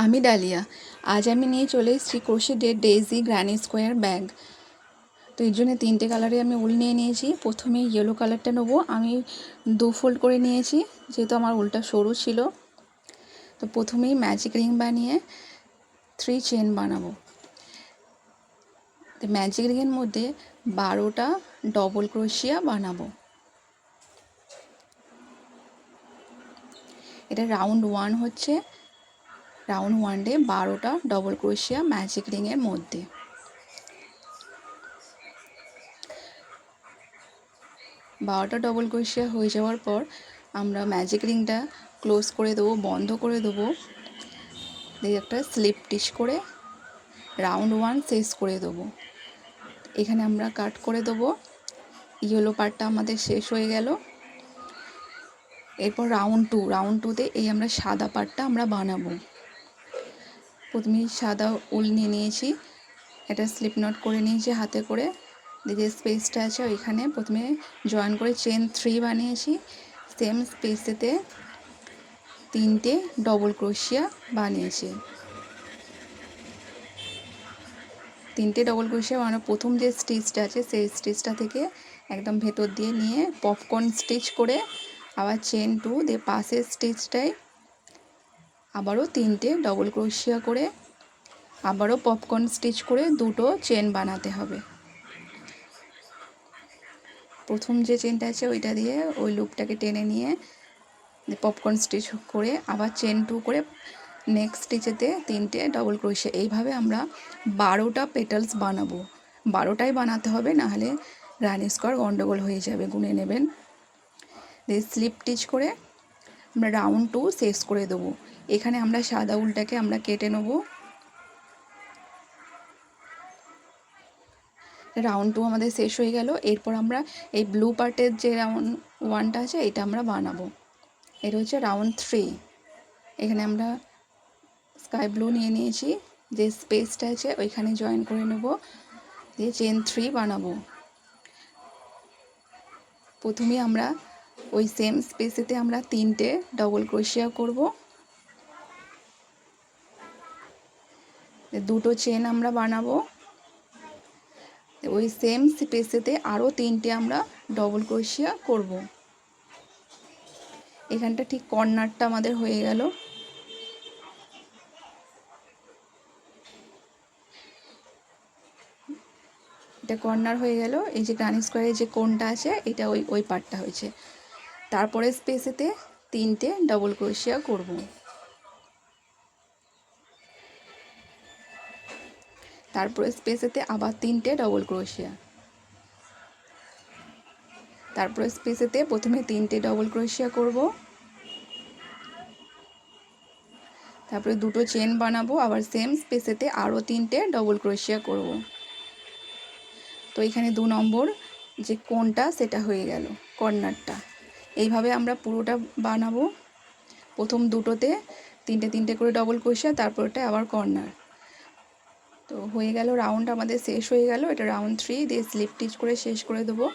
আমি ডালিয়া। আজ আমি নিয়ে চলে এসেছি ক্রোশেটের ডেইজি গ্র্যানি স্কোয়ার ব্যাগ। তো এর জন্য 3টে কালারে আমি উল নিয়ে নিয়েছি। প্রথমে ইয়েলো কালারটা নেবো। আমি 2 ফোল্ড করে নিয়েছি, যেহেতু আমার উলটা সরু ছিল। তো প্রথমেই ম্যাজিক রিং বানিয়ে 3 চেন বানাবো। তো ম্যাজিক রিংয়ের মধ্যে 12টা ডবল ক্রোশিয়া বানাবো। এটা রাউন্ড 1 হচ্ছে। রাউন্ড 1-এ 12টা ডবল ক্রোশিয়া ম্যাজিক রিংয়ের মধ্যে। বারোটা ডবল ক্রোশিয়া হয়ে যাওয়ার পর আমরা ম্যাজিক রিংটা ক্লোজ করে দেবো, বন্ধ করে দেবো। দিয়ে একটা স্লিপ স্টিচ করে রাউন্ড 1 শেষ করে দেবো। এখানে আমরা কাট করে দেবো। ইয়েলো পার্টটা আমাদের শেষ হয়ে গেল। এরপর রাউন্ড 2তে এই আমরা সাদা পার্টটা আমরা বানাবো। প্রথমে সাদা উল নিয়ে নিয়েছি, একটা স্লিপ নট করে নিয়েছি হাতে করে। যে স্পেসটা আছে ওইখানে প্রথমে জয়েন করে চেন 3 বানিয়েছি। সেম স্পেসেতে 3টে ডবল ক্রোশিয়া বানিয়েছি। 3টে ডবল ক্রোশিয়া বানানো প্রথম যে স্টিচটা আছে সেই স্টিচটা থেকে একদম ভেতর দিয়ে নিয়ে পপকর্ন স্টিচ করে আবার চেন 2 দিয়ে পাশের স্টিচটায় আবারও 3টে ডবল ক্রোশিয়া করে আবারও পপকর্ন স্টিচ করে 2টো চেন বানাতে হবে। প্রথম যে চেনটা আছে ওইটা দিয়ে ওই লুপটাকে টেনে নিয়ে পপকর্ন স্টিচ করে আবার চেন 2 করে নেক্সট স্টিচেতে 3টে ডবল ক্রোশিয়া। এইভাবে আমরা 12টা পেটালস বানাবো। 12টাই বানাতে হবে, নাহলে গ্র্যানি স্কোয়ার গন্ডগোল হয়ে যাবে, গুনে নেবেন। দিয়ে স্লিপ স্টিচ করে আমরা রাউন্ড 2 শেষ করে দেবো। এখানে আমরা সাদা উলটাকে আমরা কেটে নেব। রাউন্ড 2 আমাদের শেষ হয়ে গেল। এরপর আমরা এই ব্লু পার্টের যে রাউন্ড 1টা আছে এটা আমরা বানাবো। এটা হচ্ছে রাউন্ড 3। এখানে আমরা স্কাই ব্লু নিয়ে নিয়েছি, যে স্পেসটা আছে ওইখানে জয়েন করে নেব, দিয়ে চেন 3 বানাবো। প্রথমে আমরা ওই সেম স্পেসেতে আমরা 3টে ডবল ক্রোশিয়া করব। 2টো চেন আমরা বানাবো। ওই সেম স্পেসেতে আরও 3টে আমরা ডবল ক্রোশিয়া করব। এখানটা ঠিক কর্নারটা আমাদের হয়ে গেল। এটা কর্নার হয়ে গেল। এই যে গ্র্যানি স্কোয়ারের যে কোণটা আছে এটা ওই পার্টটা হয়েছে। তারপরে স্পেসেতে 3টে ডবল ক্রোশিয়া করব। তারপরে স্পেসেতে আবার 3টে ডবল ক্রোশিয়া। তারপরে স্পেসেতে প্রথমে 3টে ডবল ক্রোশিয়া করব। তারপরে 2টো চেন বানাবো, আবার সেম স্পেসেতে আরও 3টে ডবল ক্রোশিয়া করব। তো এখানে 2 নম্বর যে কোণটা সেটা হয়ে গেল, কর্নারটা। এইভাবে আমরা পুরোটা বানাবো। প্রথম 2টোতে 3টে করে ডবল ক্রোশিয়া, তারপরটা আবার কর্নার। তো হয়ে গেল, রাউন্ড আমাদের শেষ হয়ে গেল। এটা রাউন্ড 3 দিয়ে স্লিপ স্টিচ করে শেষ করে দেবো।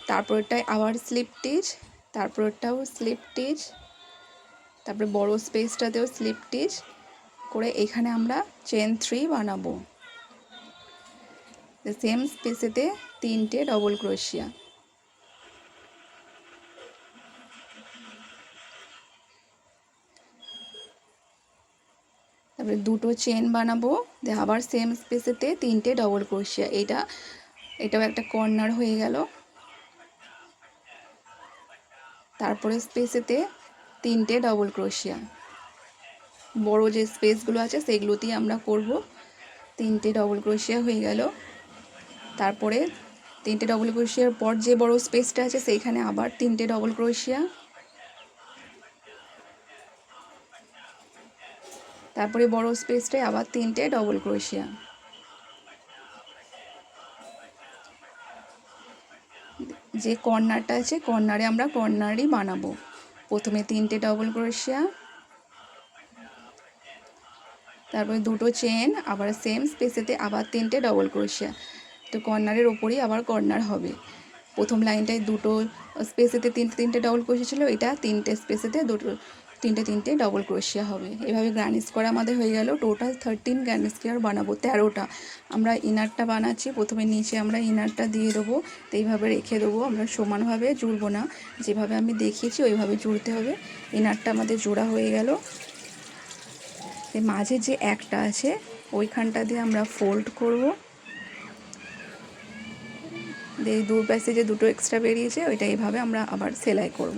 তারপরটায় আবার স্লিপ স্টিচ, তারপরটাও স্লিপ স্টিচ, তারপরে বড় স্পেসটাতেও স্লিপ স্টিচ করে এখানে আমরা চেন 3 বানাবো। সেম স্পেসেতে 3টে ডবল ক্রোশিয়া। তারপরে 2টো চেন বানাবো, দিয়ে আবার সেম স্পেসেতে 3টে ডবল ক্রোশিয়া। এটাও একটা কর্নার হয়ে গেল। তারপরে স্পেসেতে 3টে ডবল ক্রোশিয়া। বড় যে স্পেসগুলো আছে সেগুলোতেই আমরা করব। 3টে ডবল ক্রোশিয়া হয়ে গেল। তারপরে 3টে ডবল ক্রোশিয়ার পর যে বড় স্পেসটা আছে সেইখানে আবার 3টে ডবল ক্রোশিয়া। তারপরে বড় স্পেসটায় আবার 3টে ডবল ক্রোশিয়া। যে কর্নারটা আছে কর্নারে আমরা কর্নারই বানাবো। প্রথমে 3টে ডবল ক্রোশিয়া, তারপরে 2টো চেন, আবার সেম স্পেসেতে আবার 3টে ডবল ক্রোশিয়া। তো কর্নারের ওপরেই আবার কর্নার হবে। প্রথম লাইনটায় 2টো স্পেসেতে 3টে ডবল ক্রোশিয়া ছিল, এটা 3টে স্পেসেতে 2টো তিনটে তিনটে ডবল ক্রোশিয়া হবে। এভাবে গ্র্যান্ড স্কোয়ার আমাদের হয়ে গেল। টোটাল 13 গ্র্যান্ড স্কোয়ার বানাবো, 13টা। আমরা ইনারটা বানাচ্ছি, প্রথমে নিচে আমরা ইনারটা দিয়ে দেবো, তো এইভাবে রেখে দেবো। আমরা সমানভাবে জুড়বো না, যেভাবে আমি দেখিয়েছি ওইভাবে জুড়তে হবে। ইনারটা আমাদের জোড়া হয়ে গেল। মাঝে যে একটা আছে ওইখানটা দিয়ে আমরা ফোল্ড করব, দিয়ে দু পাশে যে দুটো এক্সট্রা বেরিয়েছে ওইটা এইভাবে আমরা আবার সেলাই করব।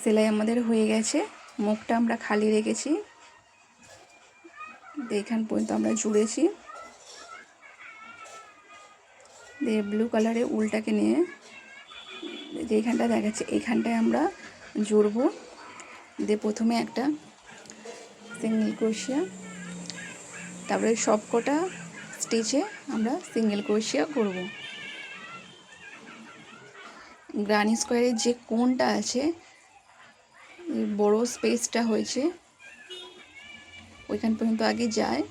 সেলাই আমাদের হয়ে গেছে। মুখটা আমরা খালি রেখেছি, এইখান পর্যন্ত আমরা জুড়েছি। দিয়ে ব্লু কালারে উলটাকে নিয়ে যেখানটা দেখাচ্ছে এইখানটায় আমরা জুড়বো। দিয়ে প্রথমে একটা সিঙ্গেল ক্রোশিয়া, তারপরে সবকটা স্টিচে আমরা সিঙ্গেল ক্রোশিয়া করব। গ্রানি স্কোয়ারের যে কোণটা আছে, বড় স্পেসটা হয়েছে ওইখান পর্যন্ত আগে যায়।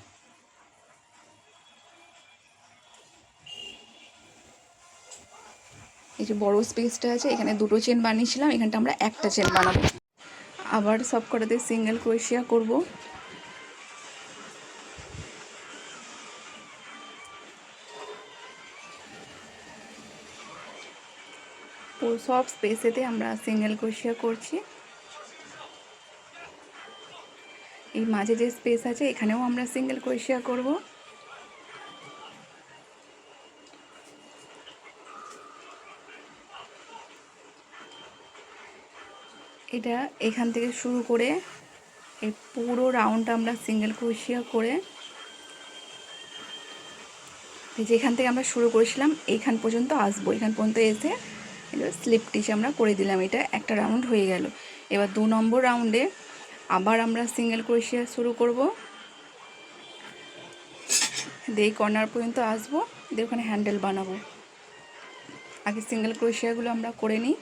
এই যে বড় স্পেসটা আছে, এখানে দুটো চেন বানিয়েছিলাম, এখানটা আমরা একটা চেন বানাবো। আবার সব কটাতে সিঙ্গেল ক্রোশিয়া করব। সব স্পেসেতে আমরা সিঙ্গেল ক্রোশিয়া করছি। এই মাঝে যে স্পেস আছে এখানেও আমরা সিঙ্গেল ক্রোশিয়া করব। এটা এখান থেকে শুরু করে এই পুরো রাউন্ডটা আমরা সিঙ্গেল ক্রোশিয়া করে, যেখান থেকে আমরা শুরু করেছিলাম এইখান পর্যন্ত আসবো। এখান পর্যন্ত এসে স্লিপ স্টিচ আমরা করে দিলাম। এটা একটা রাউন্ড হয়ে গেল। এবার 2 নম্বর রাউন্ডে আবার আমরা সিঙ্গেল ক্রোশিয়া শুরু করব, দিয়ে কর্নার পর্যন্ত আসবো, দিয়ে ওখানে হ্যান্ডেল বানাবো। আগে সিঙ্গেল ক্রোশিয়াগুলো আমরা করে নিই।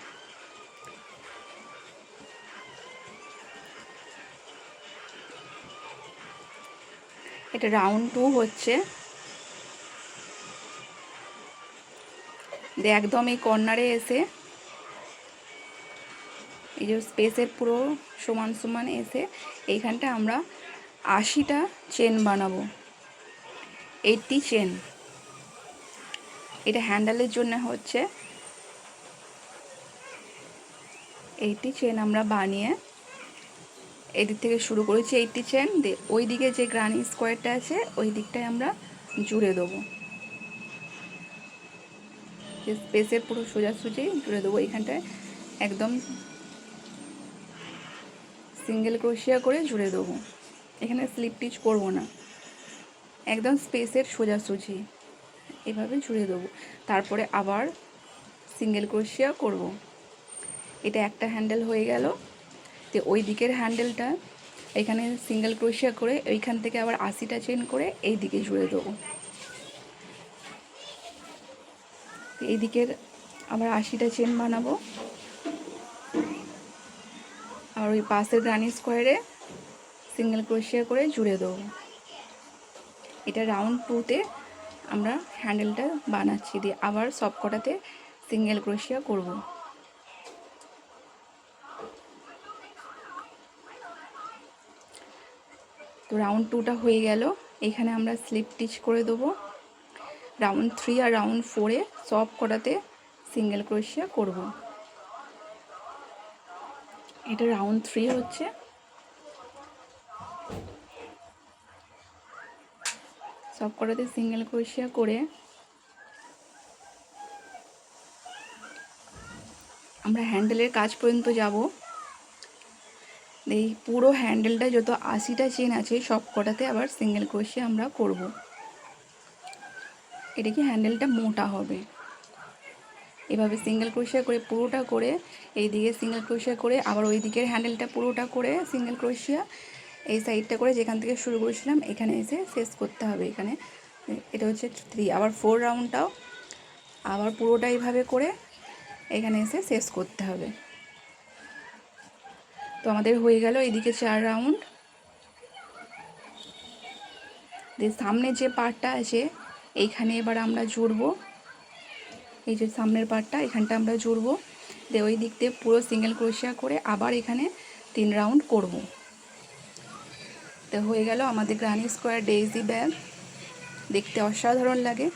এটা রাউন্ড 2 হচ্ছে। দিয়ে একদম এই কর্নারে এসে এই যে স্পেসের পুরো সমান সমান এসে এইখানটা আমরা 80টা চেন বানাবো, 80 চেন। এটা হ্যান্ডেলের জন্য হচ্ছে। 80 চেন আমরা বানিয়ে এদিক থেকে শুরু করেছি 80 চেন, দিয়ে ওই দিকে যে গ্রানি স্কোয়ারটা আছে ওই দিকটায় আমরা জুড়ে দেবো। যে স্পেসের পুরো সোজাসুজি জুড়ে দেবো। এইখানটায় একদম সিঙ্গেল ক্রোশিয়া করে জুড়ে দেবো। এখানে স্লিপ স্টিচ করব না, একদম স্পেসের সোজাসুজি এভাবে জুড়ে দেবো। তারপরে আবার সিঙ্গেল ক্রোশিয়া করব। এটা একটা হ্যান্ডেল হয়ে গেল। তো ওই দিকের হ্যান্ডেলটা এখানে সিঙ্গেল ক্রোশিয়া করে ওইখান থেকে আবার 80টা চেন করে এই দিকে জুড়ে দেবো। এই দিকের আবার 80টা চেন বানাবো, আর ওই পাশের গ্রানি স্কোয়ারে সিঙ্গেল ক্রোশিয়া করে জুড়ে দেবো। এটা রাউন্ড 2তে আমরা হ্যান্ডেলটা বানাচ্ছি, দিয়ে আবার সব কটাতে সিঙ্গেল ক্রোশিয়া করব। তো রাউন্ড 2টা হয়ে গেল। এখানে আমরা স্লিপ স্টিচ করে দেবো। রাউন্ড 3 আর রাউন্ড 4-এ সব কটাতে সিঙ্গেল ক্রোশিয়া করব। এটা রাউন্ড 3 হচ্ছে। সব কটাতে সিঙ্গেল ক্রোশিয়া করে আমরা হ্যান্ডেলের কাজ পর্যন্ত যাব। এই পুরো হ্যান্ডেলটা যত 80টা চেন আছে সব কটাতে আবার সিঙ্গেল ক্রোশিয়া আমরা করব। এটা কি হ্যান্ডেলটা মোটা হবে। এভাবে সিঙ্গেল ক্রোশিয়া করে পুরোটা করে এই দিকে সিঙ্গেল ক্রোশিয়া করে আবার ওই দিকের হ্যান্ডেলটা পুরোটা করে সিঙ্গেল ক্রোশিয়া এই সাইডটা করে যেখান থেকে শুরু করেছিলাম এখানে এসে শেষ করতে হবে। এখানে এটা হচ্ছে 3, আবার 4 রাউন্ডটাও আবার পুরোটা এইভাবে করে এখানে এসে শেষ করতে হবে। তো আমাদের হয়ে গেল এইদিকে 4 রাউন্ড। দিয়ে সামনে যে পার্টটা আছে এইখানে এবার আমরা জুড়বো। এই যে সামনের পার্টটা এখানটা আমরা জুড়বো। দিয়ে ওই দিক দিয়ে পুরো সিঙ্গেল ক্রোশিয়া করে আবার এখানে 3 রাউন্ড করব। তো হয়ে গেল আমাদের গ্রানি স্কোয়ার ডেইজি ব্যাগ, দেখতে অসাধারণ লাগে।